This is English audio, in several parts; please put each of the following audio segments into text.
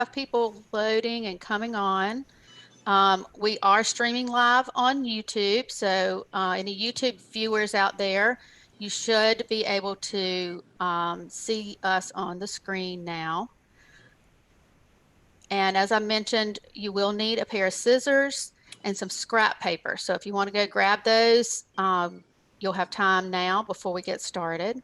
people loading and coming on. We are streaming live on YouTube, so any YouTube viewers out there, you should be able to see us on the screen now. And as I mentioned, you will need a pair of scissors and some scrap paper. So if you want to go grab those, you'll have time now before we get started.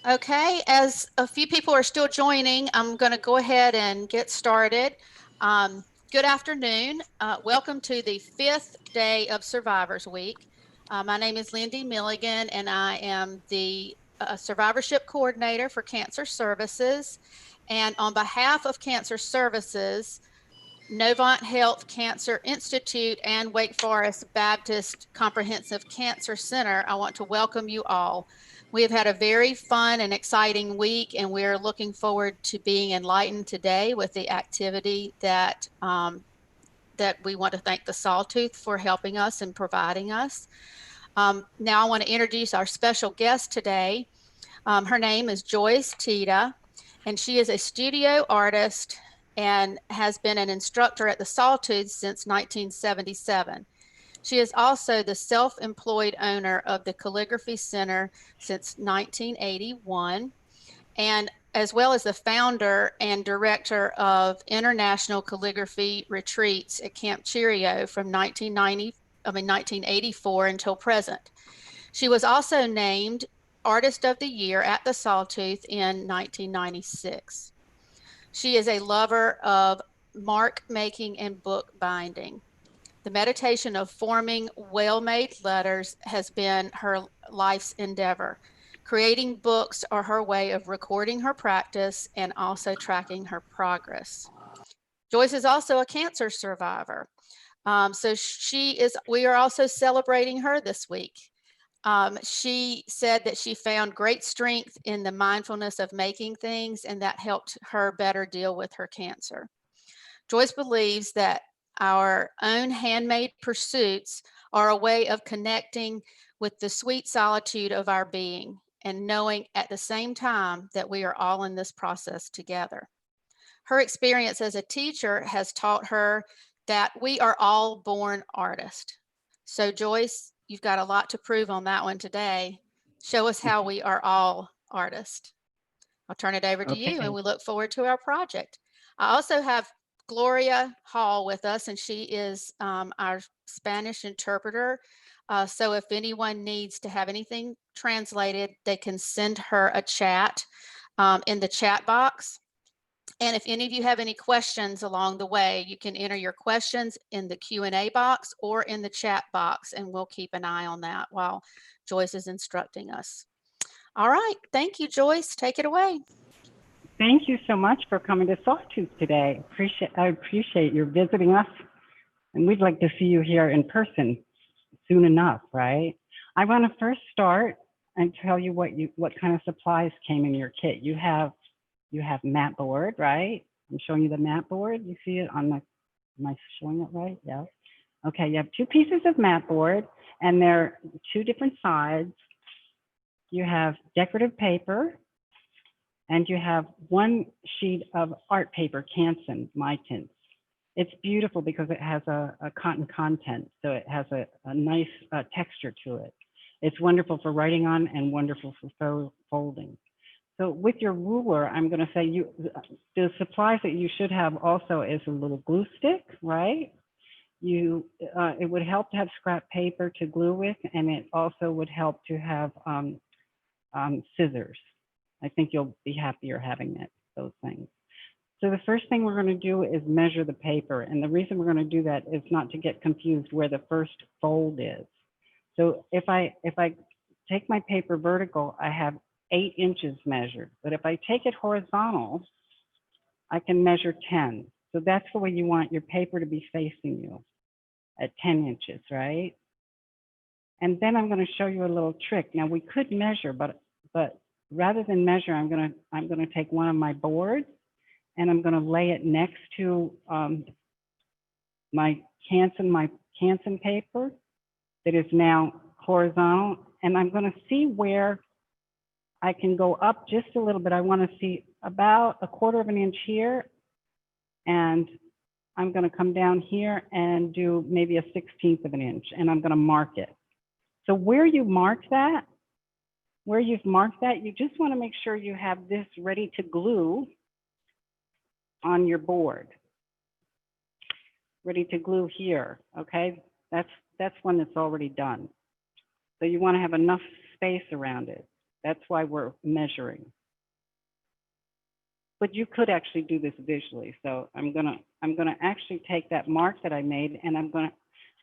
Okay, as a few people are still joining, I'm going to go ahead and get started. Good afternoon. Welcome to the 5th day of Survivors Week. My name is Lindy Milligan, and I am the Survivorship Coordinator for Cancer Services. And on behalf of Cancer Services, Novant Health Cancer Institute, and Wake Forest Baptist Comprehensive Cancer Center, I want to welcome you all. We have had a very fun and exciting week, and we're looking forward to being enlightened today with the activity that we want to thank the Sawtooth for helping us and providing us. Now I want to introduce our special guest today. Her name is Joyce Tita, and she is a studio artist and has been an instructor at the Sawtooth since 1977. She is also the self-employed owner of the Calligraphy Center since 1981, and as well as the founder and director of International Calligraphy Retreats at Camp Cheerio from 1984 until present. She was also named Artist of the Year at the Sawtooth in 1996. She is a lover of mark making and book binding. The meditation of forming well-made letters has been her life's endeavor. Creating books are her way of recording her practice and also tracking her progress. Joyce is also a cancer survivor. We are also celebrating her this week. She said that she found great strength in the mindfulness of making things, and that helped her better deal with her cancer. Joyce believes that our own handmade pursuits are a way of connecting with the sweet solitude of our being and knowing at the same time that we are all in this process together. Her experience as a teacher has taught her that we are all born artists. So Joyce, you've got a lot to prove on that one today. Show us how we are all artists. I'll turn it over to you, and we look forward to our project. I also have Gloria Hall with us, and she is our Spanish interpreter. So if anyone needs to have anything translated, they can send her a chat in the chat box. And if any of you have any questions along the way, you can enter your questions in the Q&A box or in the chat box, and we'll keep an eye on that while Joyce is instructing us. All right, thank you, Joyce. Take it away. Thank you so much for coming to Sawtooth today. I appreciate your visiting us, and we'd like to see you here in person soon enough, right? I want to first start and tell you what kind of supplies came in your kit. You have mat board, right? I'm showing you the mat board. You see it on my, am I showing it right? Yeah. Okay, you have 2 pieces of mat board, and they're 2 different sides. You have decorative paper, and you have 1 sheet of art paper, Canson, my tints. It's beautiful because it has a cotton content, so it has a nice texture to it. It's wonderful for writing on and wonderful for folding. So with your ruler, I'm going to say the supplies that you should have also is a little glue stick, right? It would help to have scrap paper to glue with, and it also would help to have scissors. I think you'll be happier having those things. So the first thing we're going to do is measure the paper. And the reason we're going to do that is not to get confused where the first fold is. So if I take my paper vertical, I have 8 inches measured. But if I take it horizontal, I can measure 10. So that's the way you want your paper to be facing you, at 10 inches, right? And then I'm going to show you a little trick. Now we could measure, but rather than measure, I'm going to take one of my boards and I'm going to lay it next to my Canson paper, that is now horizontal. And I'm going to see where I can go up just a little bit. I want to see about 1/4 of an inch here. And I'm going to come down here and do maybe 1/16 of an inch, and I'm going to mark it. So where you mark that, where you've marked that, you just want to make sure you have this ready to glue on your board. Ready to glue here, okay? That's one that's already done. So you want to have enough space around it. That's why we're measuring. But you could actually do this visually. So I'm gonna actually take that mark that I made, and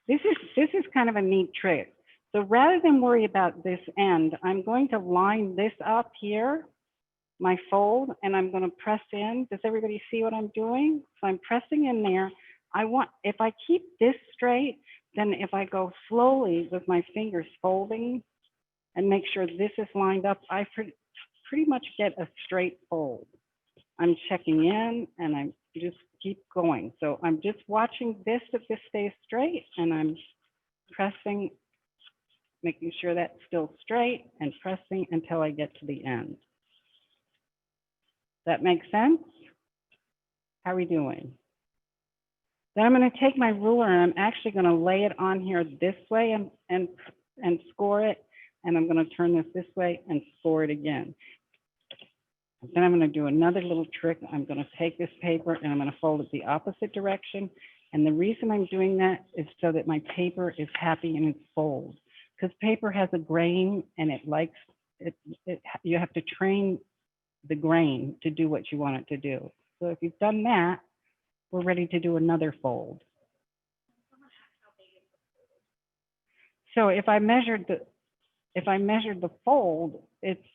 this is kind of a neat trick. So rather than worry about this end, I'm going to line this up here, my fold, and I'm going to press in. Does everybody see what I'm doing? So I'm pressing in there. If I keep this straight, then if I go slowly with my fingers folding and make sure this is lined up, I pretty much get a straight fold. I'm checking in and I just keep going. So I'm just watching this, if this stays straight, and I'm pressing, making sure that's still straight and pressing until I get to the end. That makes sense? How are we doing? Then I'm going to take my ruler and I'm actually going to lay it on here this way and score it. And I'm going to turn this way and score it again. Then I'm going to do another little trick. I'm going to take this paper and I'm going to fold it the opposite direction. And the reason I'm doing that is so that my paper is happy in its fold. Because paper has a grain and it likes it. You have to train the grain to do what you want it to do. So if you've done that, we're ready to do another fold. So if I measured the fold, it's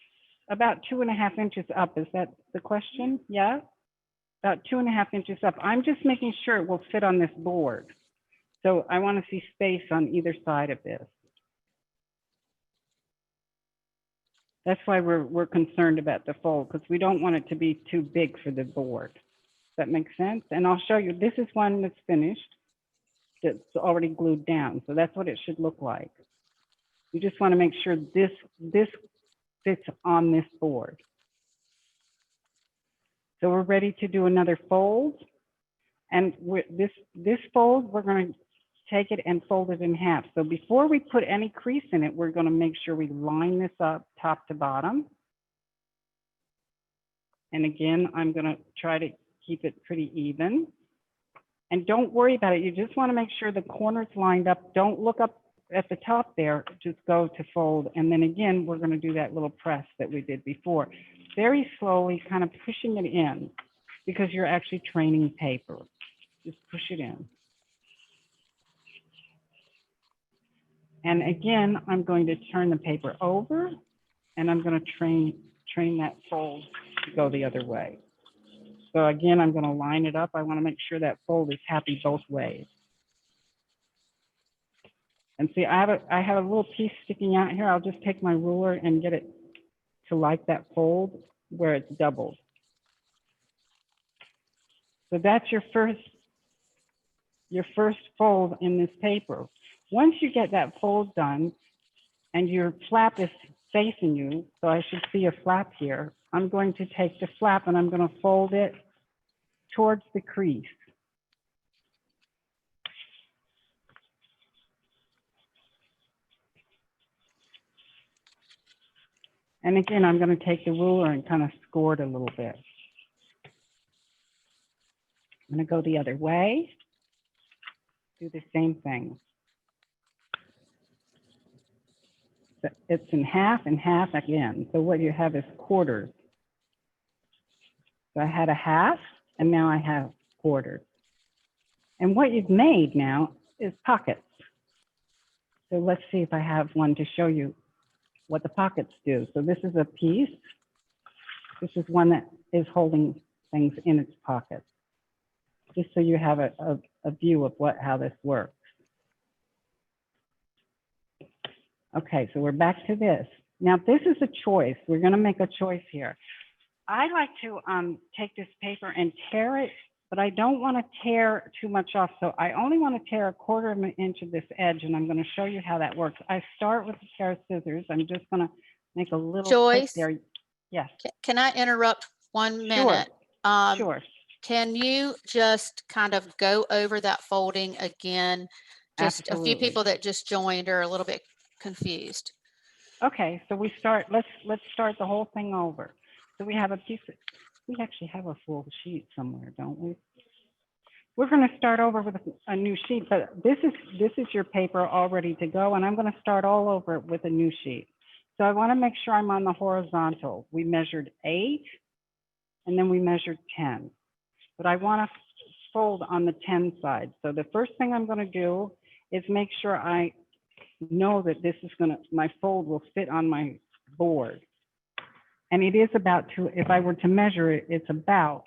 about 2.5 inches up. Is that the question? Yeah? About 2.5 inches up. I'm just making sure it will fit on this board. So I want to see space on either side of this. That's why we're concerned about the fold, because we don't want it to be too big for the board. Does that make sense? And I'll show you, this is one that's finished, that's already glued down. So that's what it should look like. You just want to make sure this fits on this board. So we're ready to do another fold. And this fold, we're going to take it and fold it in half. So before we put any crease in it, we're going to make sure we line this up top to bottom. And again, I'm going to try to keep it pretty even. And don't worry about it. You just want to make sure the corners lined up. Don't look up at the top there. Just go to fold. And then again, we're going to do that little press that we did before. Very slowly, kind of pushing it in, because you're actually training paper. Just push it in. And again, I'm going to turn the paper over, and I'm going to train that fold to go the other way. So again, I'm going to line it up. I want to make sure that fold is happy both ways. And see, I have a little piece sticking out here. I'll just take my ruler and get it to like that fold where it's doubled. So that's your first fold in this paper. Once you get that fold done and your flap is facing you, so I should see a flap here, I'm going to take the flap and I'm going to fold it towards the crease. And again, I'm going to take the ruler and kind of score it a little bit. I'm going to go the other way, do the same thing. It's in half and half again. So what you have is quarters. So I had a half and now I have quarters. And what you've made now is pockets. So let's see if I have one to show you what the pockets do. So this is a piece. This is one that is holding things in its pocket. Just so you have a view of how this works. Okay, so we're back to this. Now this is a choice. We're going to make a choice here. I like to take this paper and tear it but I don't want to tear too much off. So I only want to tear 1/4 of an inch of this edge, and I'm going to show you how that works. I start with a pair of scissors. I'm just going to make a little clip Joyce, there. Yes, can I interrupt 1 sure, minute? Um, sure, Can you just kind of go over that folding again? Just a few absolutely. people that just joined are a little bit confused. Okay, so we start, let's start the whole thing over. So we have a piece of, we actually have a full sheet somewhere, don't we? We're going to start over with a new sheet, but this is your paper all ready to go, and I'm going to start all over with a new sheet. So I want to make sure I'm on the horizontal. We measured 8, and then we measured 10. But I want to fold on the 10 side. So the first thing I'm going to do is make sure I know that this is going to, my fold will fit on my board. And it is about if I were to measure it, it's about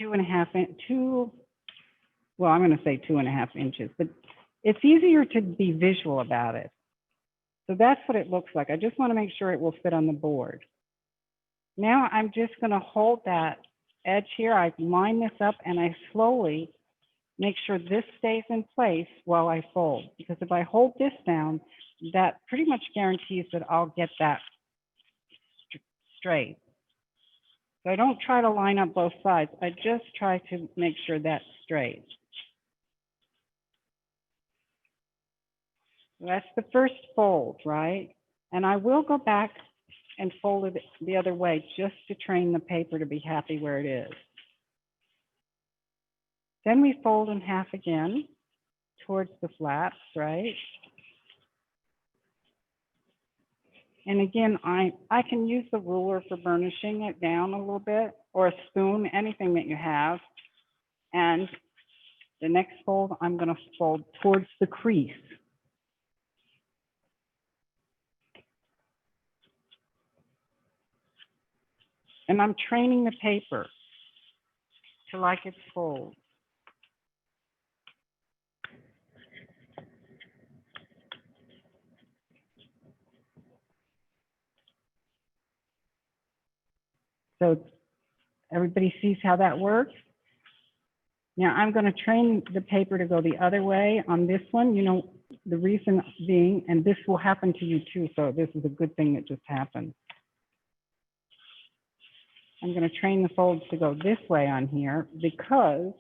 2.5, well, I'm going to say 2.5 inches, but it's easier to be visual about it. So that's what it looks like. I just want to make sure it will fit on the board. Now I'm just going to hold that edge here. I line this up and I slowly make sure this stays in place while I fold. Because if I hold this down, that pretty much guarantees that I'll get that straight. So I don't try to line up both sides. I just try to make sure that's straight. That's the first fold, right? And I will go back and fold it the other way just to train the paper to be happy where it is. Then we fold in half again towards the flaps, right? And again, I can use the ruler for burnishing it down a little bit, or a spoon, anything that you have. And the next fold, I'm going to fold towards the crease. And I'm training the paper to like its fold. So everybody sees how that works. Now I'm going to train the paper to go the other way on this one. You know, the reason being, and this will happen to you too, so this is a good thing that just happened. I'm going to train the folds to go this way on here because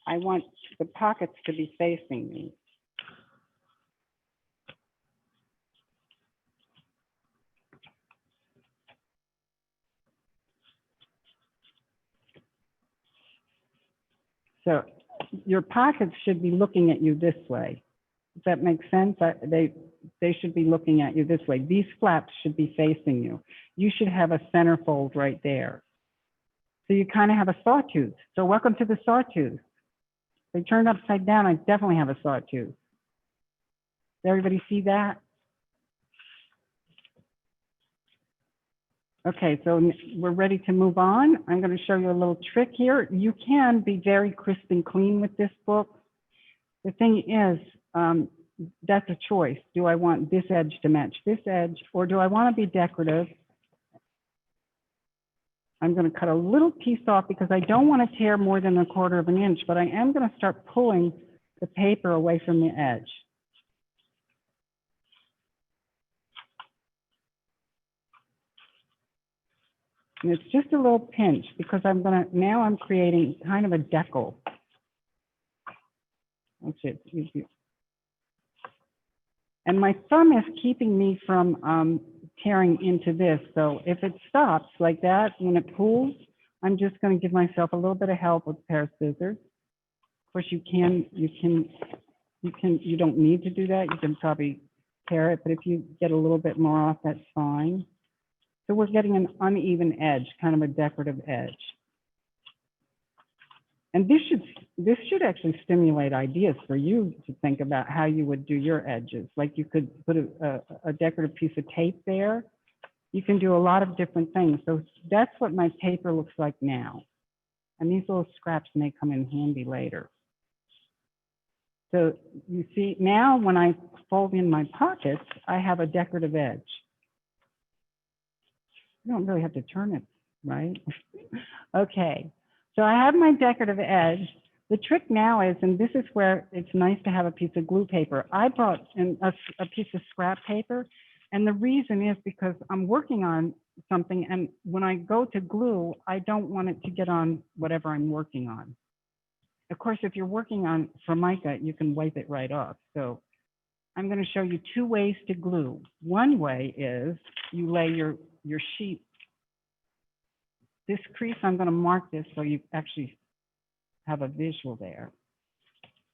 I want the pockets to be facing me. So your pockets should be looking at you this way. Does that make sense? They should be looking at you this way. These flaps should be facing you. You should have a center fold right there. So you kind of have a sawtooth. So welcome to the sawtooth. If they turned upside down, I definitely have a sawtooth. Does everybody see that? Okay, so we're ready to move on. I'm going to show you a little trick here. You can be very crisp and clean with this book. The thing is, that's a choice. Do I want this edge to match this edge, or do I want to be decorative? I'm going to cut a little piece off because I don't want to tear more than 1/4 of an inch, but I am going to start pulling the paper away from the edge. And it's just a little pinch because now I'm creating kind of a decal. That's it. And my thumb is keeping me from tearing into this. So if it stops like that, when it pulls, I'm just going to give myself a little bit of help with a pair of scissors. Of course, you don't need to do that. You can probably tear it, but if you get a little bit more off, that's fine. So we're getting an uneven edge, kind of a decorative edge. And this should actually stimulate ideas for you to think about how you would do your edges. Like you could put a decorative piece of tape there. You can do a lot of different things. So that's what my paper looks like now. And these little scraps may come in handy later. So you see now when I fold in my pockets, I have a decorative edge. You don't really have to turn it right? Okay, so I have my decorative edge. The trick now is, and this is where it's nice to have a piece of glue paper. I brought in a piece of scrap paper, and the reason is because I'm working on something, and when I go to glue, I don't want it to get on whatever I'm working on. Of course, if you're working on Formica, you can wipe it right off. So I'm going to show you two ways to glue. One way is you lay your sheet. This crease, I'm going to mark this so you actually have a visual there.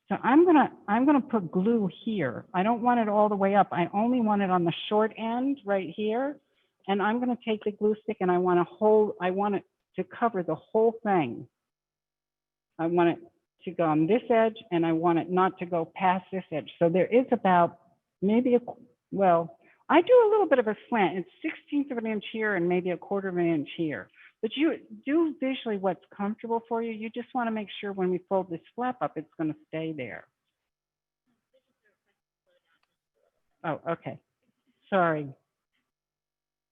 So I'm gonna put glue here. I don't want it all the way up. I only want it on the short end right here. And I'm gonna take the glue stick and I want it to cover the whole thing. I want it to go on this edge and I want it not to go past this edge. So there is about maybe well, I do a little bit of a slant. It's 1/16 of an inch here and maybe 1/4 of an inch here. But you do visually what's comfortable for you. You just want to make sure when we fold this flap up, it's going to stay there. Oh, okay. Sorry.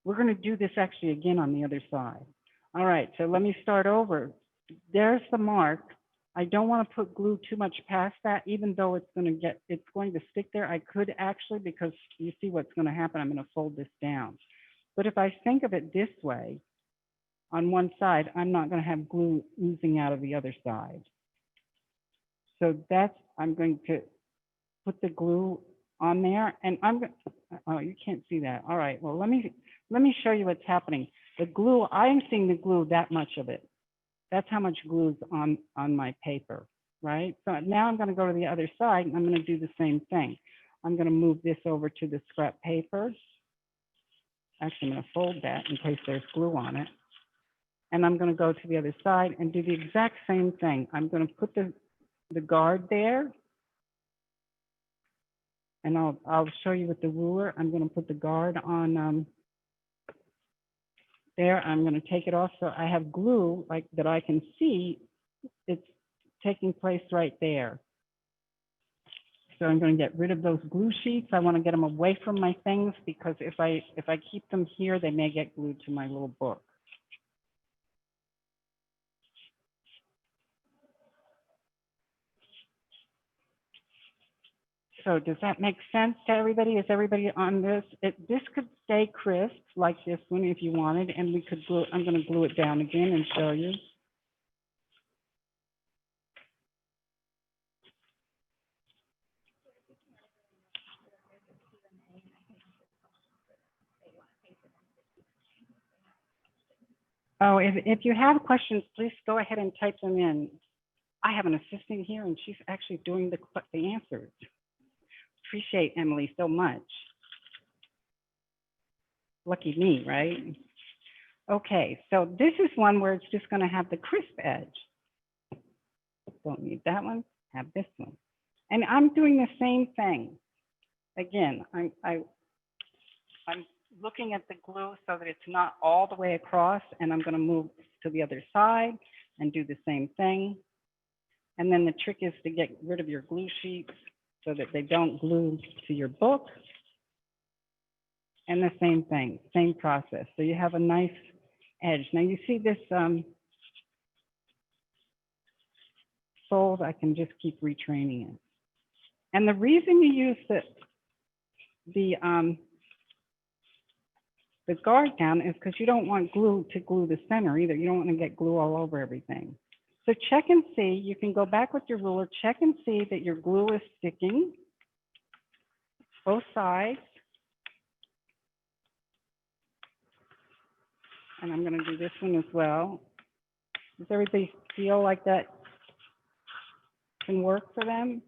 We're going to do this actually again on the other side. All right, so let me start over. There's the mark. I don't want to put glue too much past that, even though it's going to stick there. I could actually, because you see what's going to happen. I'm going to fold this down. But if I think of it this way, on one side, I'm not going to have glue oozing out of the other side. So I'm going to put the glue on there, and oh, you can't see that. All right, well, let me show you what's happening. The glue, I'm seeing the glue, that much of it. That's how much glue is on my paper, right? So now I'm going to go to the other side, and I'm going to do the same thing. I'm going to move this over to the scrap paper. Actually, I'm going to fold that in case there's glue on it. And I'm going to go to the other side and do the exact same thing. I'm going to put the guard there. And I'll show you with the ruler. I'm going to put the guard on there. I'm going to take it off so I have glue like that I can see it's taking place right there. So I'm going to get rid of those glue sheets. I want to get them away from my things because if I keep them here, they may get glued to my little book. So does that make sense to everybody? Is everybody on this? This could stay crisp like this one if you wanted, and we could glue. I'm going to glue it down again and show you. Oh, if you have questions, please go ahead and type them in. I have an assistant here, and she's actually doing the answers. Appreciate Emily so much. Lucky me, right? Okay, so this is one where it's just going to have the crisp edge. Don't need that one. Have this one, and I'm doing the same thing. Again, I'm looking at the glue so that it's not all the way across, and I'm going to move to the other side and do the same thing. And then the trick is to get rid of your glue sheets so that they don't glue to your book. And the same thing, same process. So you have a nice edge. Now you see this fold, I can just keep retraining it. And the reason you use the guard down is because you don't want glue to glue the center either. You don't want to get glue all over everything. So check and see, you can go back with your ruler, check and see that your glue is sticking, both sides. And I'm going to do this one as well. Does everybody feel like that can work for them?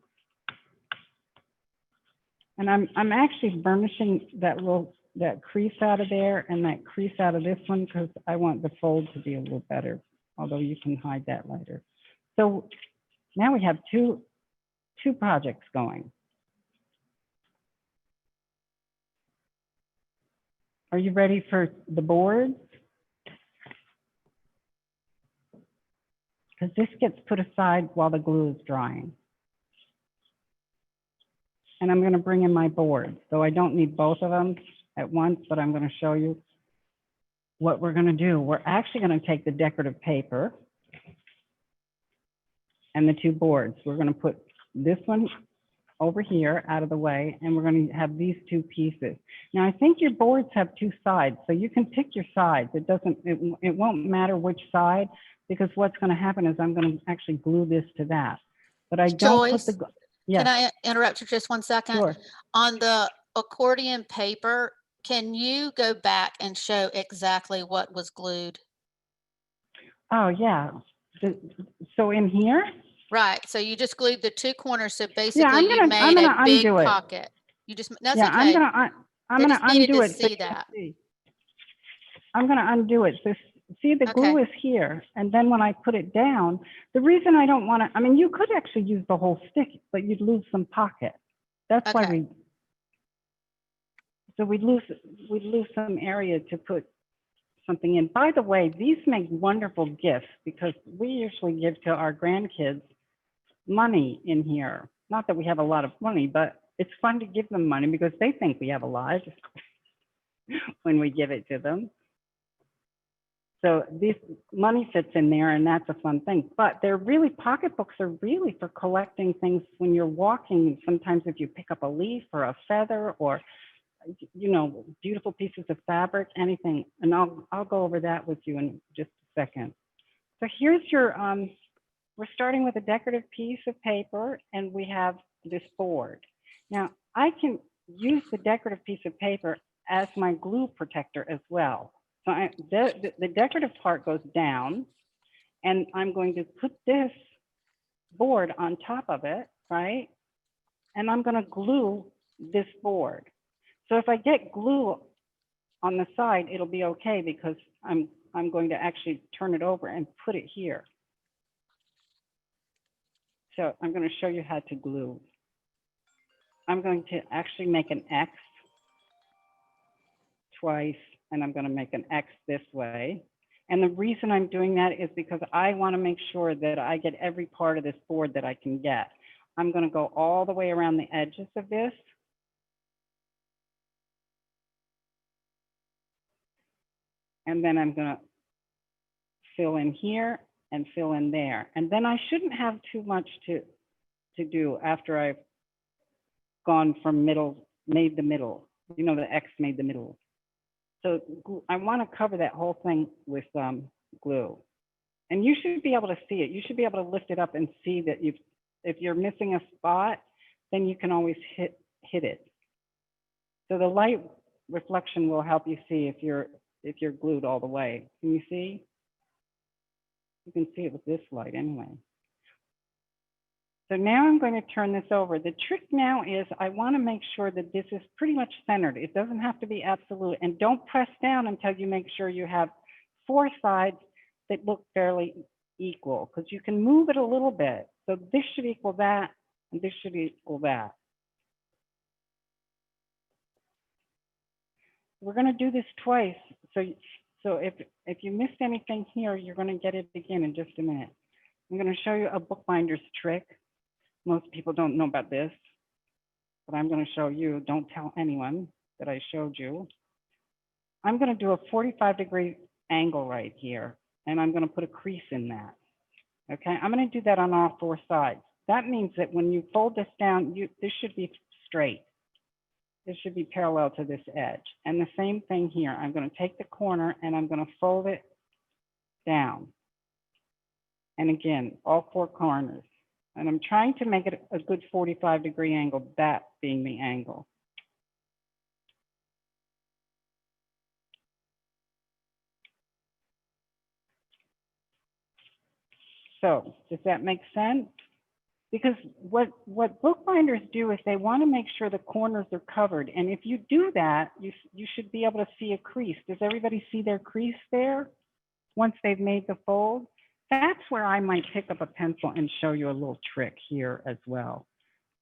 And I'm actually burnishing that crease out of there and that crease out of this one because I want the fold to be a little better, although you can hide that later. So now we have two projects going. Are you ready for the boards? Because this gets put aside while the glue is drying. And I'm going to bring in my boards. So I don't need both of them at once, but I'm going to show you what we're going to do, we're actually going to take the decorative paper and the two boards. We're going to put this one over here out of the way, and we're going to have these two pieces. Now, I think your boards have two sides, so you can pick your sides. It won't matter which side, because what's going to happen is I'm going to actually glue this to that. But I don't put Joyce, the, yes, can I interrupt you just one second? sure. On the accordion paper, can you go back and show exactly what was glued? Oh, yeah. So in here? Right, so you just glued the two corners, so Yeah, basically you I'm made gonna a big undo it. pocket. You just, that's Yeah, okay. I'm They gonna just needed undo to it so see you can that. see. I'm gonna undo it. So see, the glue Okay, is here, and then when I put it down, the reason I don't want to, I mean, you could actually use the whole stick, but you'd lose some pocket. That's why okay. we'd lose some area to put something in. By the way, these make wonderful gifts because we usually give to our grandkids money in here. Not that we have a lot of money, but it's fun to give them money because they think we have a lot when we give it to them. So this money fits in there, and that's a fun thing. But they're really, pocketbooks are really for collecting things when you're walking. Sometimes if you pick up a leaf or a feather or, you know, beautiful pieces of fabric, anything. And I'll go over that with you in just a second. So here's your, we're starting with a decorative piece of paper, and we have this board. Now, I can use the decorative piece of paper as my glue protector as well. So the decorative part goes down, and I'm going to put this board on top of it, right? And I'm going to glue this board. So if I get glue on the side, it'll be okay because I'm going to actually turn it over and put it here. So I'm going to show you how to glue. I'm going to actually make an X twice, and I'm going to make an X this way. And the reason I'm doing that is because I want to make sure that I get every part of this board that I can get. I'm going to go all the way around the edges of this. And then I'm going to fill in here and fill in there. And then I shouldn't have too much to do after I've gone from middle, made the middle. You know, the X made the middle. So I want to cover that whole thing with glue. And you should be able to see it. You should be able to lift it up and see that if you're missing a spot, then you can always hit it. So the light reflection will help you see if you're glued all the way. Can you see? You can see it with this light anyway. So now I'm going to turn this over. The trick now is I want to make sure that this is pretty much centered. It doesn't have to be absolute. And don't press down until you make sure you have four sides that look fairly equal, because you can move it a little bit. So this should equal that, and this should equal that. We're going to do this twice. So if you missed anything here, you're going to get it again in just a minute. I'm going to show you a bookbinder's trick. Most people don't know about this, but I'm going to show you. Don't tell anyone that I showed you. I'm going to do a 45-degree angle right here, and I'm going to put a crease in that. Okay, I'm going to do that on all four sides. That means that when you fold this down, this should be straight. This should be parallel to this edge. And the same thing here. I'm going to take the corner and I'm going to fold it down. And again, all four corners. And I'm trying to make it a good 45-degree angle, that being the angle. So does that make sense? Because what bookbinders do is they want to make sure the corners are covered. And if you do that, you should be able to see a crease. Does everybody see their crease there once they've made the fold? That's where I might pick up a pencil and show you a little trick here as well.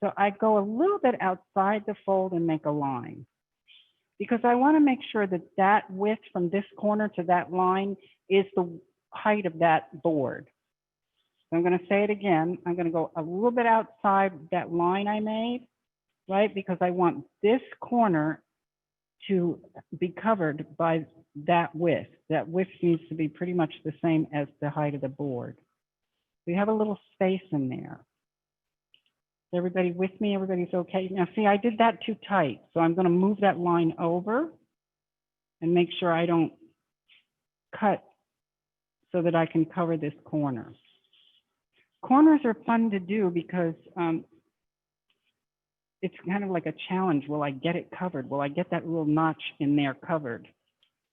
So I go a little bit outside the fold and make a line, because I want to make sure that that width from this corner to that line is the height of that board. So I'm going to say it again. I'm going to go a little bit outside that line I made, right? Because I want this corner to be covered by that width. That width needs to be pretty much the same as the height of the board. We have a little space in there. Is everybody with me? Everybody's okay? Now see, I did that too tight. So I'm going to move that line over and make sure I don't cut so that I can cover this corner. Corners are fun to do because it's kind of like a challenge. Will I get it covered? Will I get that little notch in there covered?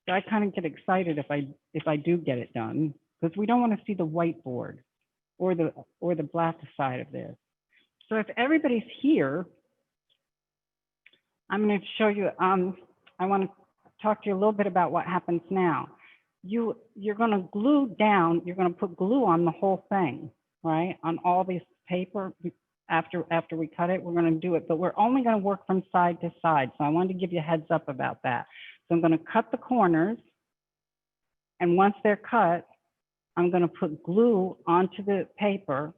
So I kind of get excited if I do get it done, because we don't want to see the whiteboard or the black side of this. So if everybody's here, I'm going to show you. I want to talk to you a little bit about what happens now. You're going to glue down. You're going to put glue on the whole thing, right? On all this paper. After we cut it, we're going to do it, but we're only going to work from side to side. So I wanted to give you a heads up about that. So I'm going to cut the corners, and once they're cut, I'm going to put glue onto the paper,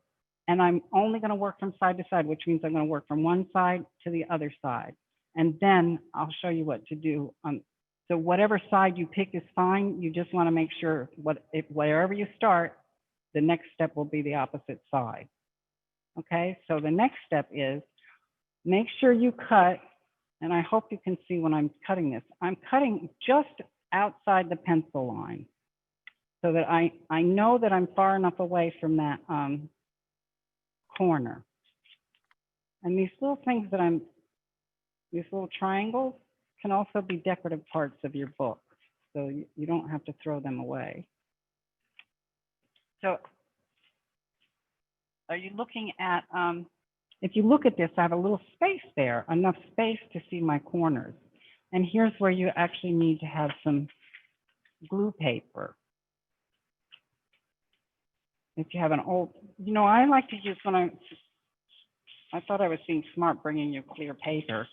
and I'm only going to work from side to side, which means I'm going to work from one side to the other side. And then I'll show you what to do. So whatever side you pick is fine. You just want to make sure wherever you start, the next step will be the opposite side. Okay, so the next step is make sure you cut, and I hope you can see when I'm cutting this. I'm cutting just outside the pencil line so that I know that I'm far enough away from that corner. And these little things these little triangles can also be decorative parts of your book. So you don't have to throw them away. So are you looking at, if you look at this, I have a little space there, enough space to see my corners. And here's where you actually need to have some glue paper. If you have an old, I like to use when I thought I was being smart bringing you clear paper,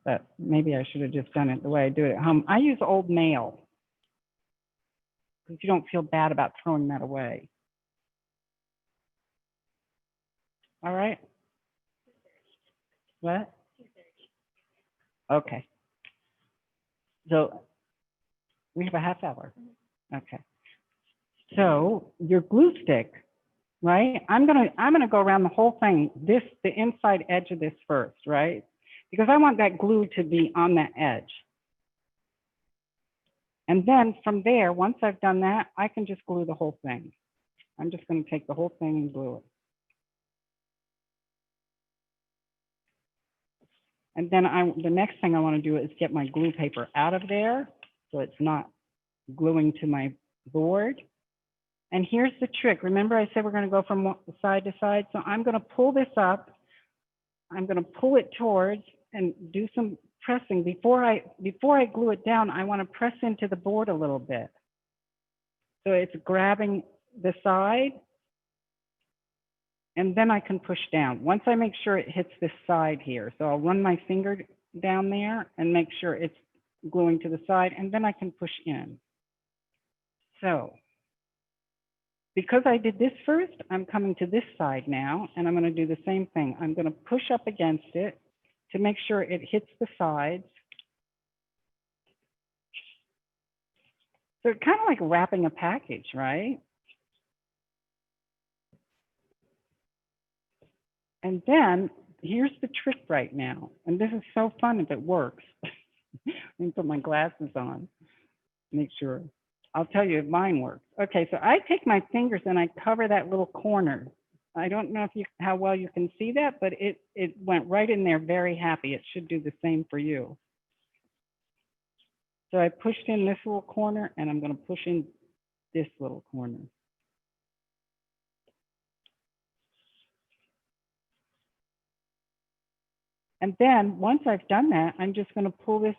but maybe I should have just done it the way I do it at home. I use old mail because you don't feel bad about throwing that away. All right. What? Okay. So we have a half hour. Okay. So your glue stick, right? I'm gonna go around the whole thing. The inside edge of this first, right? Because I want that glue to be on that edge. And then from there, once I've done that, I can just glue the whole thing. I'm just going to take the whole thing and glue it. And then the next thing I want to do is get my glue paper out of there so it's not gluing to my board. And here's the trick. Remember I said we're going to go from side to side. So I'm going to pull this up. I'm going to pull it towards and do some pressing. Before I glue it down, I want to press into the board a little bit. So it's grabbing the side. And then I can push down. Once I make sure it hits this side here. So I'll run my finger down there and make sure it's gluing to the side, and then I can push in. So because I did this first, I'm coming to this side now, and I'm going to do the same thing. I'm going to push up against it to make sure it hits the sides. So it's kind of like wrapping a package, right? And then here's the trick right now. And this is so fun if it works. Let me put my glasses on, make sure. I'll tell you if mine works. Okay, so I take my fingers and I cover that little corner. I don't know how well you can see that, but it went right in there very happy. It should do the same for you. So I pushed in this little corner, and I'm going to push in this little corner. And then once I've done that, I'm just going to pull this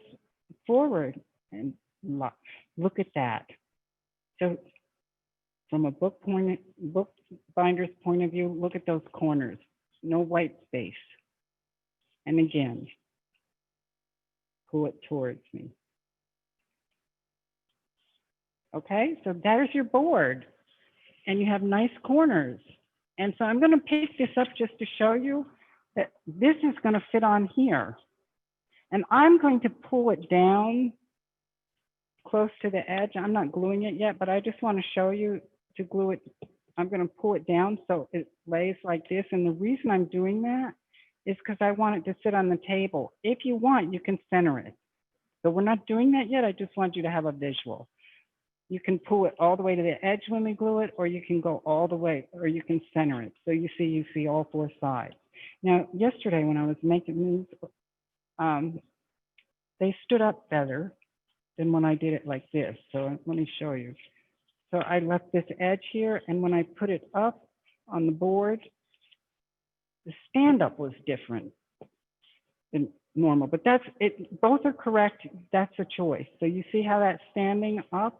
forward and look at that. So from a bookbinder's point of view, look at those corners, no white space. And again, pull it towards me. Okay, so there's your board, and you have nice corners. And so I'm going to pick this up just to show you that this is going to fit on here. And I'm going to pull it down close to the edge. I'm not gluing it yet, but I just want to show you to glue it. I'm going to pull it down so it lays like this. And the reason I'm doing that is because I want it to sit on the table. If you want, you can center it. So we're not doing that yet. I just want you to have a visual. You can pull it all the way to the edge when we glue it, or you can go all the way, or you can center it. So you see all four sides. Now, yesterday when I was making these, they stood up better than when I did it like this. So let me show you. So I left this edge here, and when I put it up on the board, the stand up was different than normal, but that's it. Both are correct. That's a choice. So you see how that's standing up?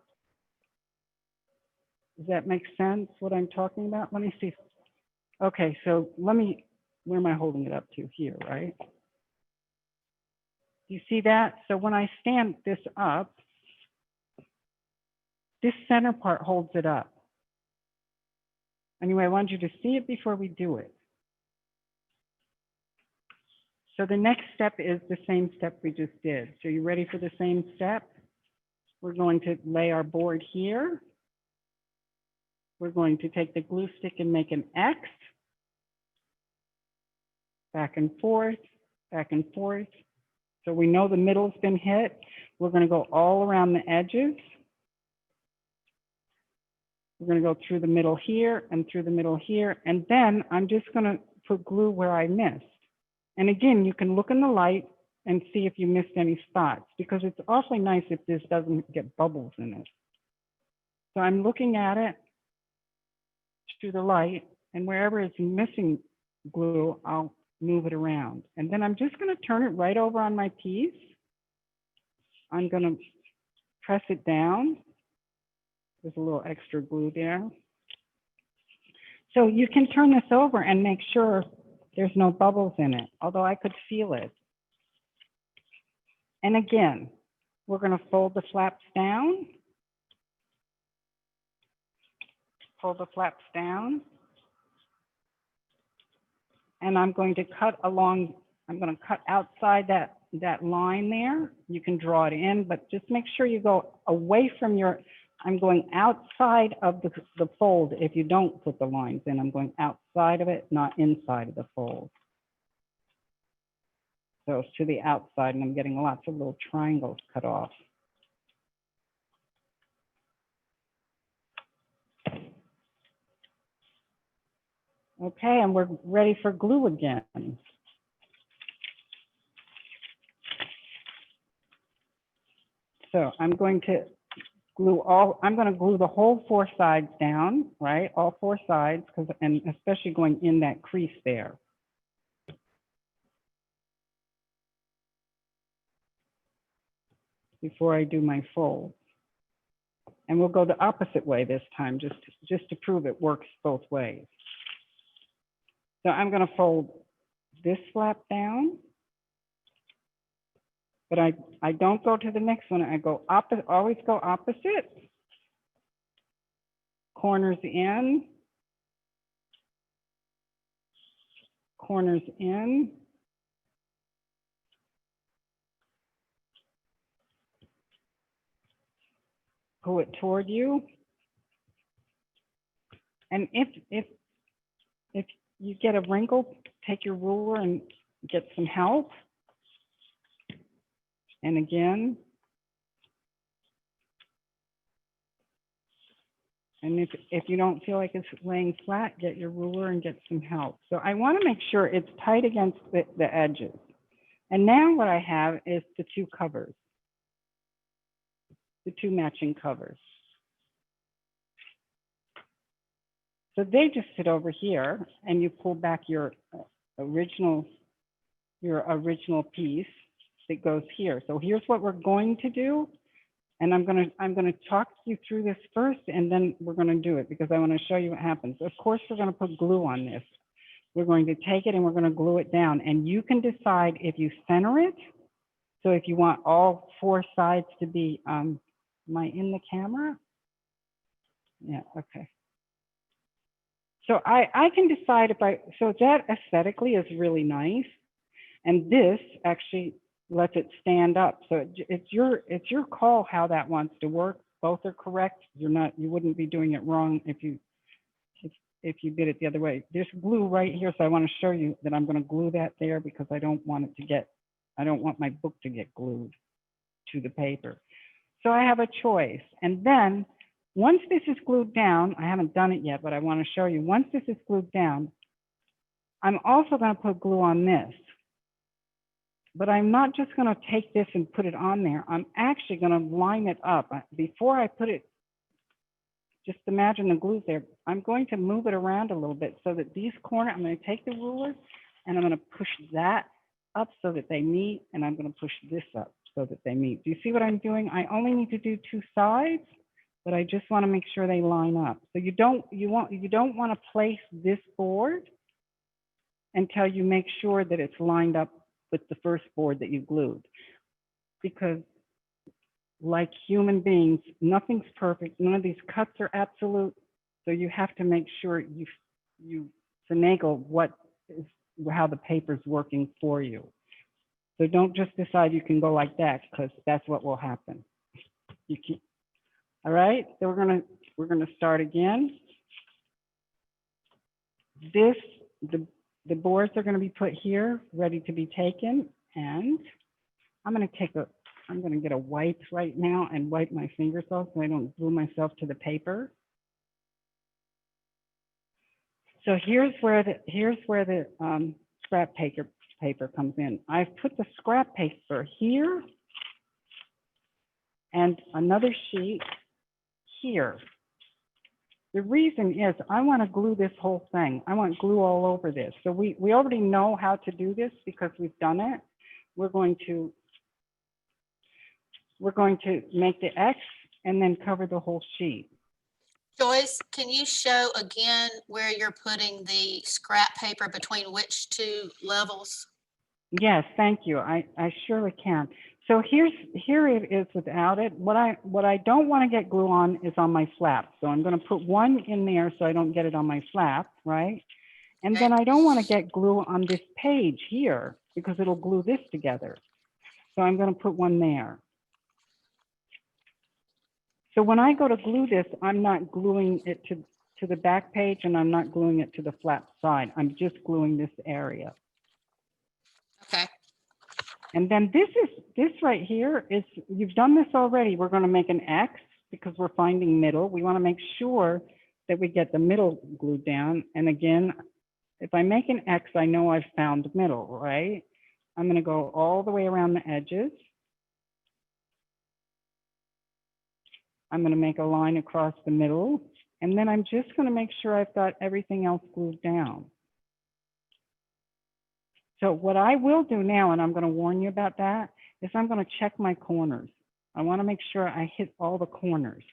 Does that make sense, what I'm talking about? Let me see. Okay, so where am I holding it up to? Here, right? You see that? So when I stand this up, this center part holds it up. Anyway, I want you to see it before we do it. So the next step is the same step we just did. So you ready for the same step? We're going to lay our board here. We're going to take the glue stick and make an X. Back and forth, back and forth. So we know the middle's been hit. We're going to go all around the edges. We're going to go through the middle here and through the middle here. And then I'm just going to put glue where I missed. And again, you can look in the light and see if you missed any spots, because it's awfully nice if this doesn't get bubbles in it. So I'm looking at it through the light, and wherever it's missing glue, I'll move it around. And then I'm just going to turn it right over on my piece. I'm going to press it down. There's a little extra glue there. So you can turn this over and make sure there's no bubbles in it, although I could feel it. And again, we're going to fold the flaps down. Fold the flaps down. And I'm going to cut along, I'm going to cut outside that line there. You can draw it in, but just make sure you go away from your, I'm going outside of the fold. If you don't put the lines in, I'm going outside of it, not inside of the fold. So it's to the outside, and I'm getting lots of little triangles cut off. Okay, and we're ready for glue again. So I'm going to glue the whole four sides down, right? All four sides, and especially going in that crease there. Before I do my fold. And we'll go the opposite way this time, just to prove it works both ways. So I'm going to fold this flap down, but I don't go to the next one. I go opposite, always go opposite. Corners in, corners in. Pull it toward you. And if you get a wrinkle, take your ruler and get some help. And again. And if you don't feel like it's laying flat, get your ruler and get some help. So I want to make sure it's tight against the edges. And now what I have is the two covers, the two matching covers. So they just sit over here, and you pull back your original piece that goes here. So here's what we're going to do. And I'm gonna talk you through this first, and then we're gonna do it because I want to show you what happens. Of course, we're gonna put glue on this. We're going to take it and we're gonna glue it down, and you can decide if you center it. So if you want all four sides to be, am I in the camera? Yeah, okay. So I can decide so that aesthetically is really nice. And this actually lets it stand up. So it's your call how that wants to work. Both are correct. You wouldn't be doing it wrong if you did it the other way. There's glue right here, so I want to show you that I'm going to glue that there because I don't want my book to get glued to the paper. So I have a choice. And then once this is glued down, I haven't done it yet, but I want to show you. Once this is glued down, I'm also going to put glue on this. But I'm not just going to take this and put it on there. I'm actually going to line it up. Before I put it, just imagine the glue's there. I'm going to move it around a little bit so that these corners, I'm going to take the ruler and I'm going to push that up so that they meet, and I'm going to push this up so that they meet. Do you see what I'm doing? I only need to do two sides, but I just want to make sure they line up. So you don't want to place this board until you make sure that it's lined up with the first board that you glued, because like human beings, nothing's perfect. None of these cuts are absolute. So you have to make sure you finagle how the paper's working for you. So don't just decide you can go like that, because that's what will happen. All right, so we're gonna start again. The boards are going to be put here, ready to be taken, and I'm going to get a wipe right now and wipe my fingers off so I don't glue myself to the paper. So here's where the scrap paper comes in. I've put the scrap paper here and another sheet here. The reason is I want to glue this whole thing. I want glue all over this. So we already know how to do this because we've done it. We're going to make the X and then cover the whole sheet. Joyce, can you show again where you're putting the scrap paper between which two levels? Yes, thank you. I surely can. So here it is without it. What I don't want to get glue on is on my flap. So I'm going to put one in there so I don't get it on my flap, right? And then I don't want to get glue on this page here because it'll glue this together. So I'm going to put one there. So when I go to glue this, I'm not gluing it to the back page and I'm not gluing it to the flap side. I'm just gluing this area. Okay. And then this right here is, you've done this already. We're going to make an X because we're finding middle. We want to make sure that we get the middle glued down. And again, if I make an X, I know I've found middle, right? I'm going to go all the way around the edges. I'm going to make a line across the middle. And then I'm just going to make sure I've got everything else glued down. So what I will do now, and I'm going to warn you about that, is I'm going to check my corners. I want to make sure I hit all the corners.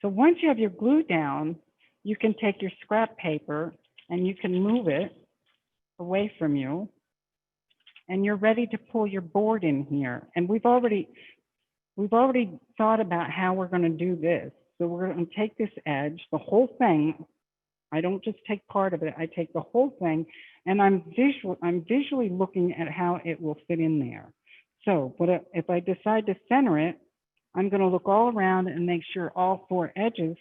So once you have your glue down, you can take your scrap paper and you can move it away from you. And you're ready to pull your board in here. And we've already thought about how we're going to do this. So we're going to take this edge, the whole thing. I don't just take part of it. I take the whole thing, and I'm visually looking at how it will fit in there. So if I decide to center it, I'm going to look all around and make sure all four edges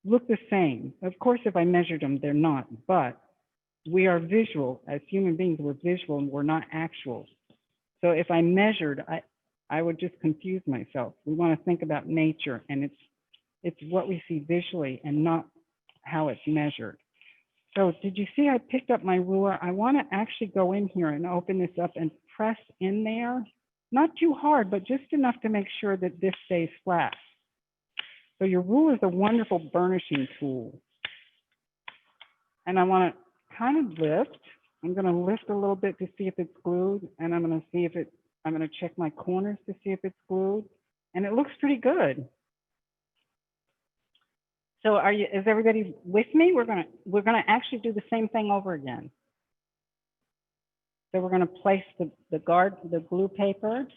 look the same. Of course, if I measured them, they're not, but we are visual. As human beings, we're visual and we're not actual. So if I measured, I would just confuse myself. We want to think about nature, and it's what we see visually and not how it's measured. So did you see I picked up my ruler? I want to actually go in here and open this up and press in there. Not too hard, but just enough to make sure that this stays flat. So your ruler is a wonderful burnishing tool. And I want to kind of lift. I'm going to lift a little bit to see if it's glued, and I'm going to see if I'm going to check my corners to see if it's glued, and it looks pretty good. So is everybody with me? We're going to actually do the same thing over again. So we're going to place the glue paper.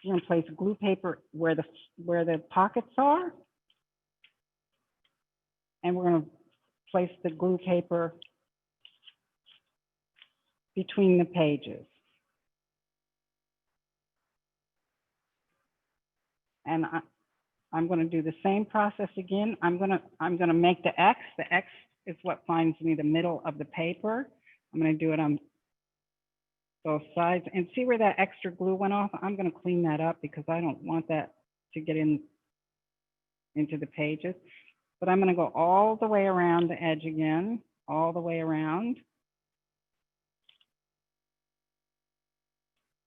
We're going to place glue paper where the pockets are. and we're going to place the glue paper between the pages. And I'm going to do the same process again. I'm going to make the X. The X is what finds me the middle of the paper. I'm going to do it on both sides and see where that extra glue went off. I'm going to clean that up because I don't want that to get into the pages. But I'm going to go all the way around the edge again, all the way around,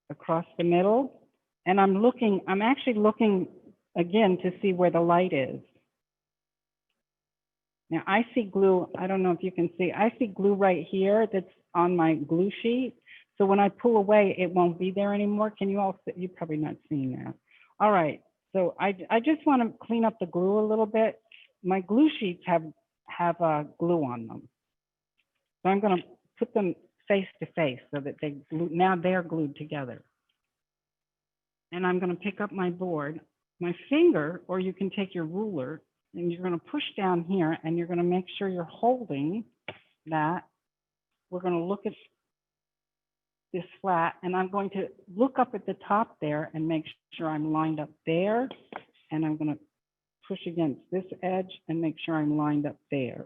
across the middle. And I'm actually looking again to see where the light is. Now I see glue, I don't know if you can see, I see glue right here that's on my glue sheet. So when I pull away, it won't be there anymore. Can you all see? You're probably not seeing that. All right, so I just want to clean up the glue a little bit. My glue sheets have glue on them. So I'm going to put them face to face so that now they're glued together. And I'm going to pick up my board, my finger, or you can take your ruler, and you're going to push down here, and you're going to make sure you're holding that. We're going to look at this flat, and I'm going to look up at the top there and make sure I'm lined up there. And I'm going to push against this edge and make sure I'm lined up there.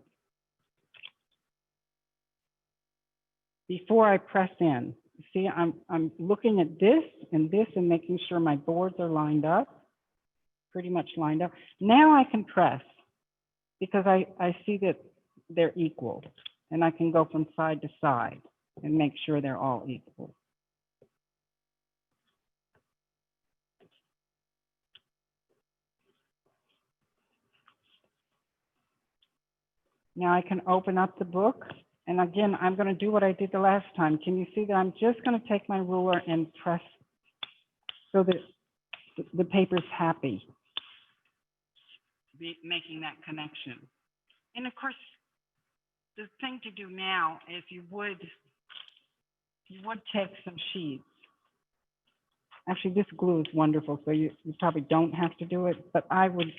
Before I press in, see, I'm looking at this and making sure my boards are lined up, pretty much lined up. Now I can press because I see that they're equal, and I can go from side to side and make sure they're all equal. Now I can open up the book. And again, I'm going to do what I did the last time. Can you see that I'm just going to take my ruler and press so that the paper's happy, making that connection. And of course, the thing to do now is you would take some sheets. Actually, this glue is wonderful, so you probably don't have to do it, but I would,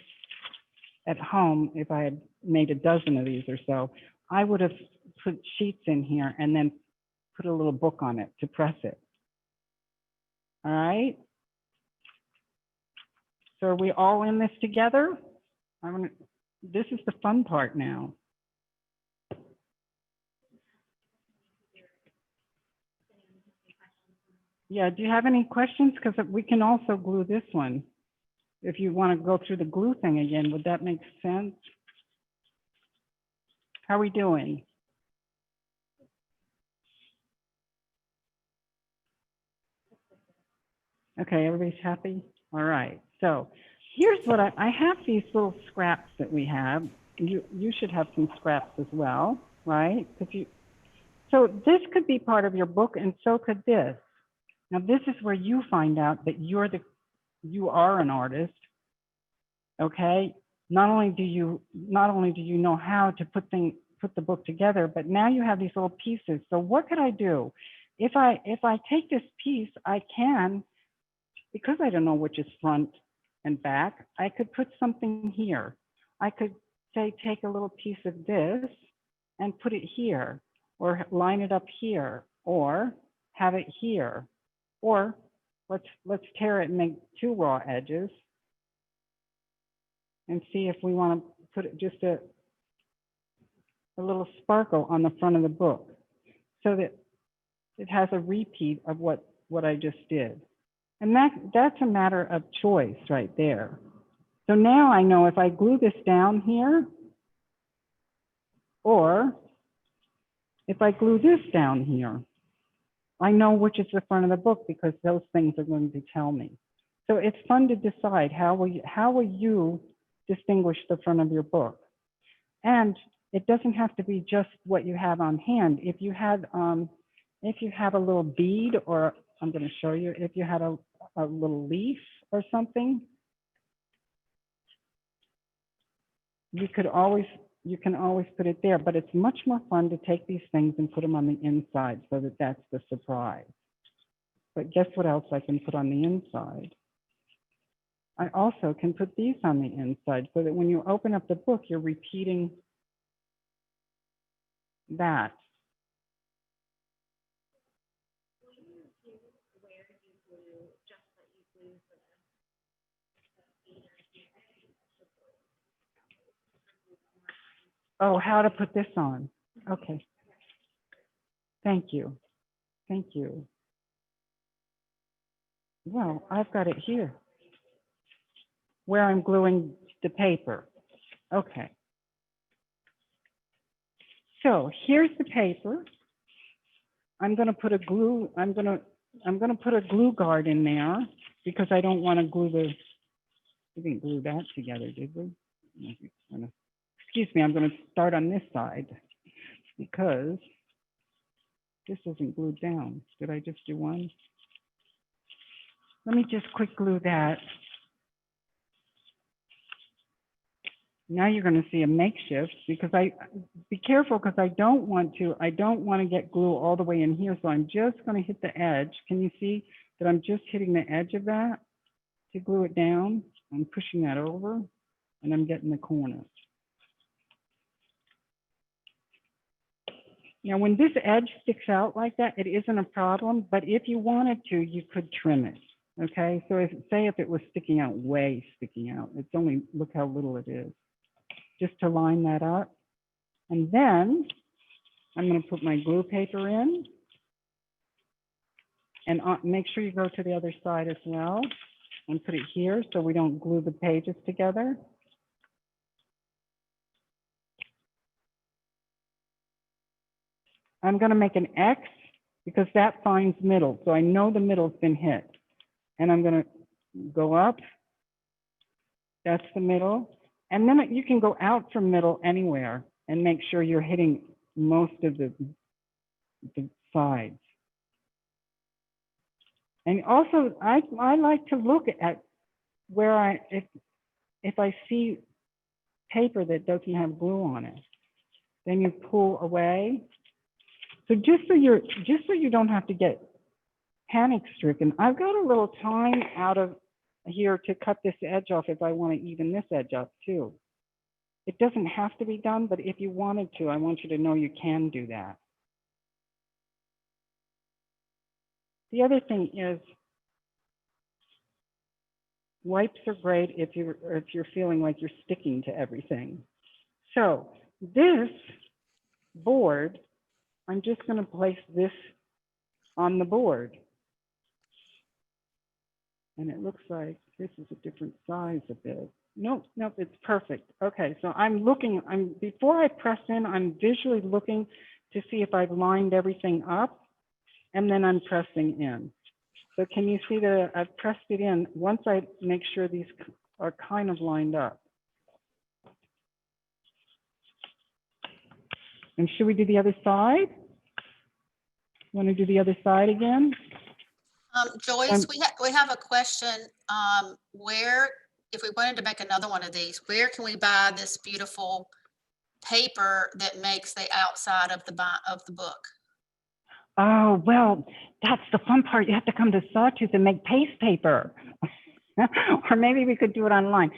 at home, if I had made a dozen of these or so, I would have put sheets in here and then put a little book on it to press it. All right. So are we all in this together? This is the fun part now. Yeah, do you have any questions? Because we can also glue this one. If you want to go through the glue thing again, would that make sense? How are we doing? Okay, everybody's happy? All right, so here's what I have these little scraps that we have. You should have some scraps as well, right? So this could be part of your book, and so could this. Now this is where you find out that you are an artist, okay? Not only do you know how to put the book together, but now you have these little pieces. So what could I do? If I take this piece, I can, because I don't know which is front and back, I could put something here. I could say, take a little piece of this and put it here, or line it up here, or have it here, or let's tear it and make two raw edges and see if we want to put it just a little sparkle on the front of the book so that it has a repeat of what I just did. And that's a matter of choice right there. So now I know if I glue this down here, or if I glue this down here, I know which is the front of the book because those things are going to tell me. So it's fun to decide how will you distinguish the front of your book. And it doesn't have to be just what you have on hand. If you have a little bead, or I'm going to show you, if you had a little leaf or something, you can always put it there, but it's much more fun to take these things and put them on the inside so that that's the surprise. But guess what else I can put on the inside? I also can put these on the inside so that when you open up the book, you're repeating that. Oh, how to put this on. Okay. Thank you. Thank you. Well, I've got it here where I'm gluing the paper. Okay. So here's the paper. I'm going to put a glue. I'm going to put a glue guard in there because I don't want to glue the. We didn't glue that together, did we? Excuse me. I'm going to start on this side because this isn't glued down. Did I just do one? Let me just quick glue that. Now you're going to see a makeshift because be careful because I don't want to get glue all the way in here. So I'm just going to hit the edge. Can you see that I'm just hitting the edge of that to glue it down? I'm pushing that over and I'm getting the corner. Now, when this edge sticks out like that, it isn't a problem, but if you wanted to, you could trim it. Okay, so say if it was sticking out, it's only, look how little it is. Just to line that up. And then I'm going to put my glue paper in and make sure you go to the other side as well and put it here so we don't glue the pages together. I'm going to make an X because that finds middle. So I know the middle's been hit. And I'm going to go up. That's the middle. And then you can go out from middle anywhere and make sure you're hitting most of the sides. And also, I like to look at where if I see paper that doesn't have glue on it, then you pull away. So just so you don't have to get panic stricken, I've got a little time out of here to cut this edge off if I want to even this edge up too. It doesn't have to be done, but if you wanted to, I want you to know you can do that. The other thing is wipes are great if you're feeling like you're sticking to everything. So this board, I'm just going to place this on the board. And it looks like this is a different size a bit. Nope, it's perfect. Okay, so before I press in, I'm visually looking to see if I've lined everything up, and then I'm pressing in. So can you see that I've pressed it in once I make sure these are kind of lined up? And should we do the other side? Want to do the other side again? Joyce, we have a question. Where, if we wanted to make another one of these, where can we buy this beautiful paper that makes the outside of the book? Oh, well, that's the fun part. You have to come to Sawtooth and make paste paper. Or maybe we could do it online.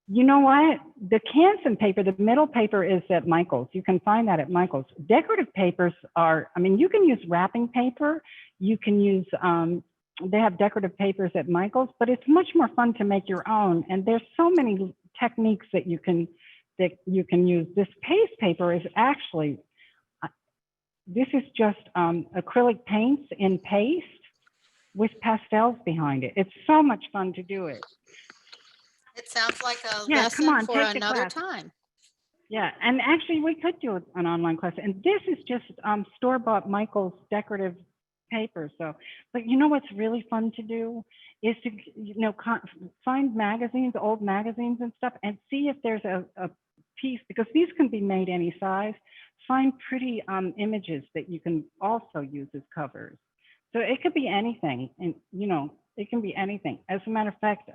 You know what? The Canson paper, the middle paper is at Michael's. You can find that at Michael's. Decorative papers are, you can use wrapping paper. You can use, they have decorative papers at Michael's, but it's much more fun to make your own. And there's so many techniques that you can use. This paste paper is actually, this is just acrylic paints in paste with pastels behind it. It's so much fun to do it. It sounds like a lesson for another time. Yeah, and actually we could do an online class. And this is just store-bought Michael's decorative paper. So, but you know what's really fun to do is to, find magazines, old magazines and stuff, and see if there's a piece, because these can be made any size. Find pretty images that you can also use as covers. So it could be anything, and it can be anything. As a matter of fact,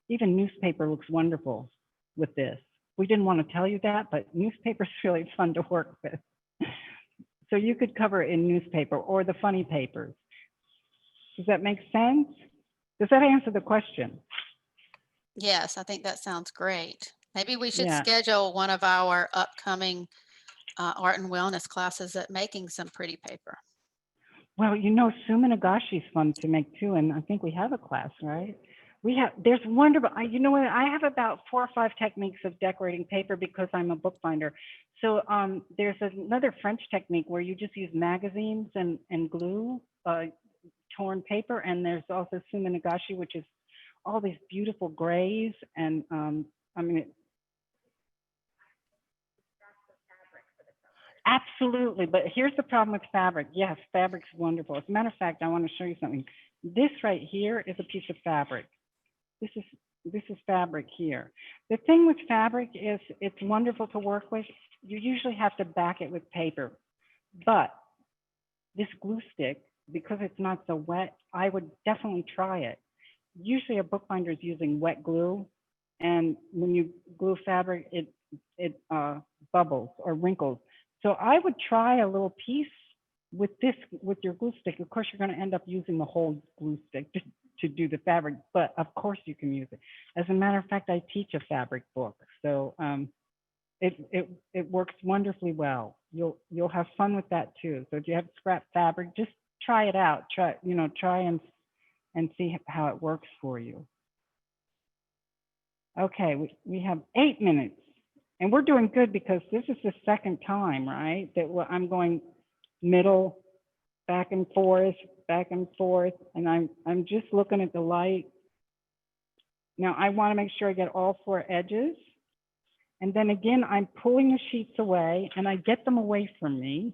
even newspaper looks wonderful with this. We didn't want to tell you that, but newspaper is really fun to work with. So you could cover it in newspaper or the funny papers. Does that make sense? Does that answer the question? Yes, I think that sounds great. Maybe we should schedule one of our upcoming art and wellness classes at making some pretty paper. Well, Sumanagashi is fun to make too, and I think we have a class, right? There's wonderful, you know what, I have about 4 or 5 techniques of decorating paper because I'm a bookbinder. So there's another French technique where you just use magazines and glue torn paper, and there's also Sumanagashi, which is all these beautiful grays, and I mean, absolutely. But here's the problem with fabric. Yes, fabric's wonderful. As a matter of fact, I want to show you something. This right here is a piece of fabric. This is fabric here. The thing with fabric is it's wonderful to work with. You usually have to back it with paper. But this glue stick, because it's not so wet, I would definitely try it. Usually a bookbinder is using wet glue, and when you glue fabric, it bubbles or wrinkles. So I would try a little piece with your glue stick. Of course, you're going to end up using the whole glue stick to do the fabric, but of course you can use it. As a matter of fact, I teach a fabric book, so it works wonderfully well. You'll have fun with that too. So if you have scrap fabric, just try it out. Try and see how it works for you. Okay, we have 8 minutes. And we're doing good because this is the second time, right, that I'm going middle, back and forth, and I'm just looking at the light. Now I want to make sure I get all 4 edges. And then again, I'm pulling the sheets away, and I get them away from me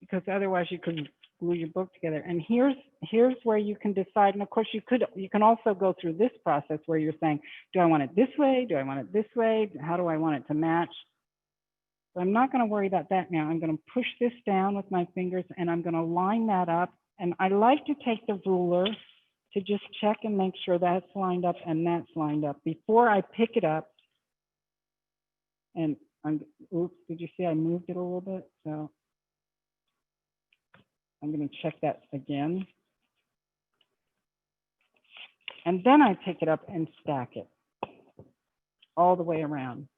because otherwise you could glue your book together. And here's where you can decide. And of course, you can also go through this process where you're saying, do I want it this way? Do I want it this way? How do I want it to match? So I'm not going to worry about that now. I'm going to push this down with my fingers, and I'm going to line that up. And I like to take the ruler to just check and make sure that's lined up and that's lined up before I pick it up. And oops, did you see I moved it a little bit? So I'm going to check that again. And then I pick it up and stack it all the way around.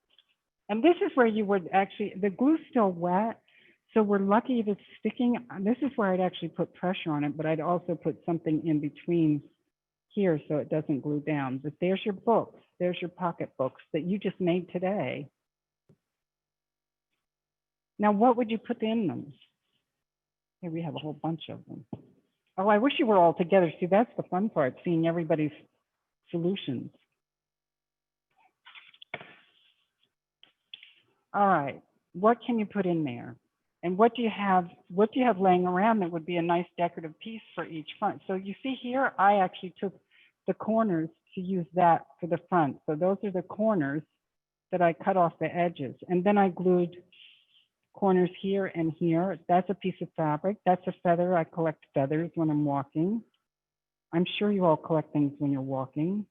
And this is where you would actually, the glue's still wet, so we're lucky if it's sticking. This is where I'd actually put pressure on it, but I'd also put something in between here so it doesn't glue down. But there's your books. There's your pocket books that you just made today. Now, what would you put in them? Here we have a whole bunch of them. Oh, I wish you were all together. See, that's the fun part, seeing everybody's solutions. All right, what can you put in there? And what do you have laying around that would be a nice decorative piece for each front? So you see here, I actually took the corners to use that for the front. So those are the corners that I cut off the edges. And then I glued corners here and here. That's a piece of fabric. That's a feather. I collect feathers when I'm walking. I'm sure you all collect things when you're walking.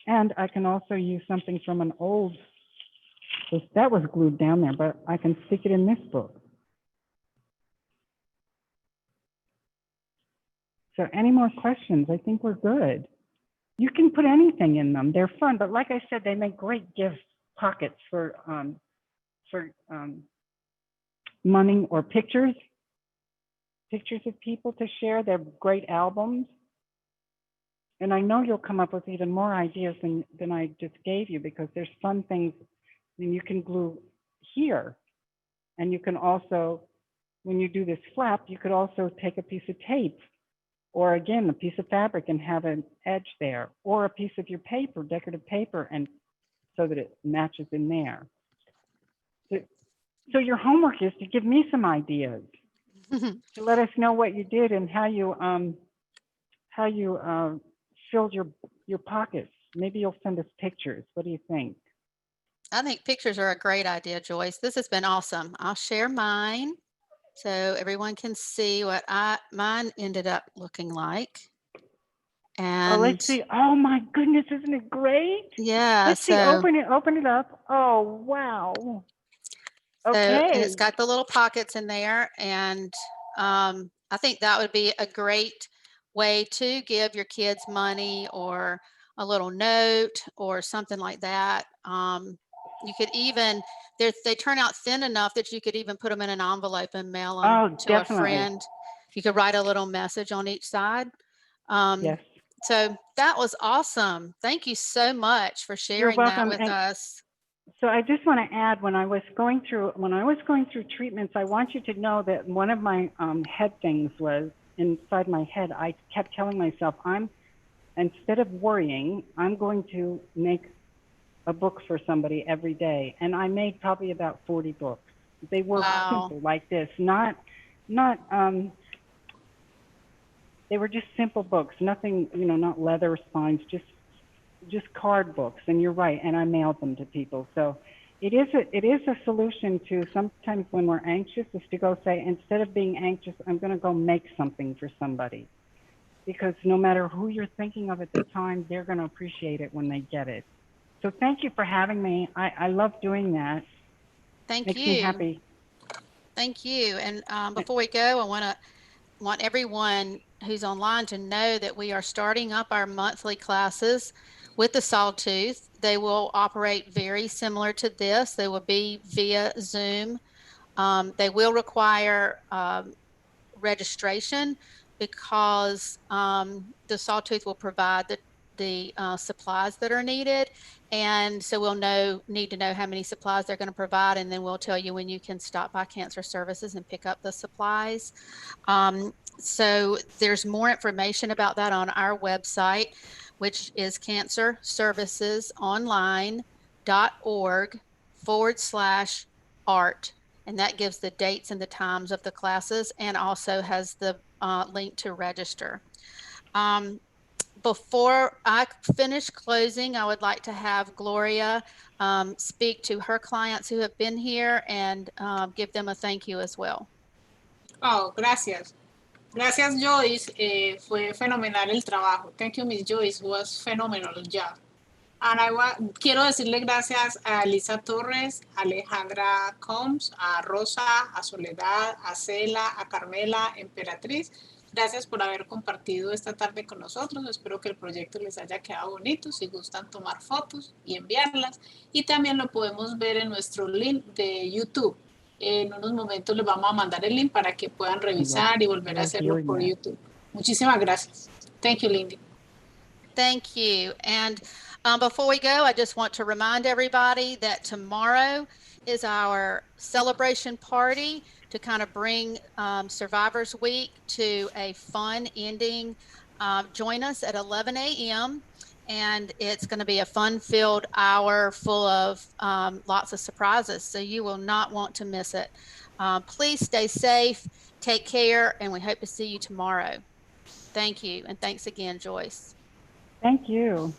And I can also use something from an old, that was glued down there, but I can stick it in this book. So any more questions? I think we're good. You can put anything in them. They're fun, but like I said, they make great gift pockets for money or pictures of people to share. They're great albums. And I know you'll come up with even more ideas than I just gave you, because there's fun things. And you can glue here. And you can also, when you do this flap, you could also take a piece of tape, or again, a piece of fabric and have an edge there, or a piece of your paper, decorative paper, and so that it matches in there. So your homework is to give me some ideas, to let us know what you did and how you filled your pockets. Maybe you'll send us pictures. What do you think? I think pictures are a great idea, Joyce. This has been awesome. I'll share mine so everyone can see what mine ended up looking like. And let's see. Oh my goodness, isn't it great? Yeah. Let's see. Open it up. Oh wow. Okay. And it's got the little pockets in there, and I think that would be a great way to give your kids money or a little note or something like that. You could even, they turn out thin enough that you could even put them in an envelope and mail them Oh, to a definitely. friend. You could write a little message on each side. Um, Yes. so that was awesome. Thank you so much for You're sharing that welcome. with And us. so I just want to add, when I was going through treatments, I want you to know that one of my head things was inside my head. I kept telling myself, instead of worrying, I'm going to make a book for somebody every day. And I made probably about 40 books. They were Wow. simple like this, not they were just simple books, nothing, not leather spines, just card books. And you're right, and I mailed them to people. So it is a solution to sometimes when we're anxious, is to go say, instead of being anxious, I'm going to go make something for somebody, because no matter who you're thinking of at the time, they're going to appreciate it when they get it. So thank you for having me. I love doing that. Thank Makes me you. happy. Thank you. And before we go, I want everyone who's online to know that we are starting up our monthly classes with the Sawtooth. They will operate very similar to this. They will be via Zoom. They will require registration because the Sawtooth will provide the supplies that are needed. And so we'll need to know how many supplies they're going to provide, and then we'll tell you when you can stop by Cancer Services and pick up the supplies. So there's more information about that on our website, which is cancerservices.org/art. And that gives the dates and the times of the classes, and also has the link to register. Before I finish closing, I would like to have Gloria speak to her clients who have been here and give them a thank you as well. Oh, gracias. Gracias, Joyce. Fue fenomenal el trabajo. Thank you, Miss Joyce. It was phenomenal job. And quiero decirle gracias a Elisa Torres, a Alejandra Combs, a Rosa, a Soledad, a Cela, a Carmela, Emperatriz. Gracias por haber compartido esta tarde con nosotros. Espero que el proyecto les haya quedado bonito. Si gustan tomar fotos y enviarlas. Y también lo podemos ver en nuestro link de YouTube. En unos momentos les vamos a mandar el link para que puedan revisar y volver a hacerlo por YouTube. Muchísimas gracias. Thank you, Lindy. Thank you. And before we go, I just want to remind everybody that tomorrow is our celebration party to kind of bring Survivors Week to a fun ending. Join us at 11 a.m. and it's going to be a fun-filled hour full of lots of surprises, so you will not want to miss it. Please stay safe, take care, and we hope to see you tomorrow. Thank you, and thanks again, Joyce. Thank you.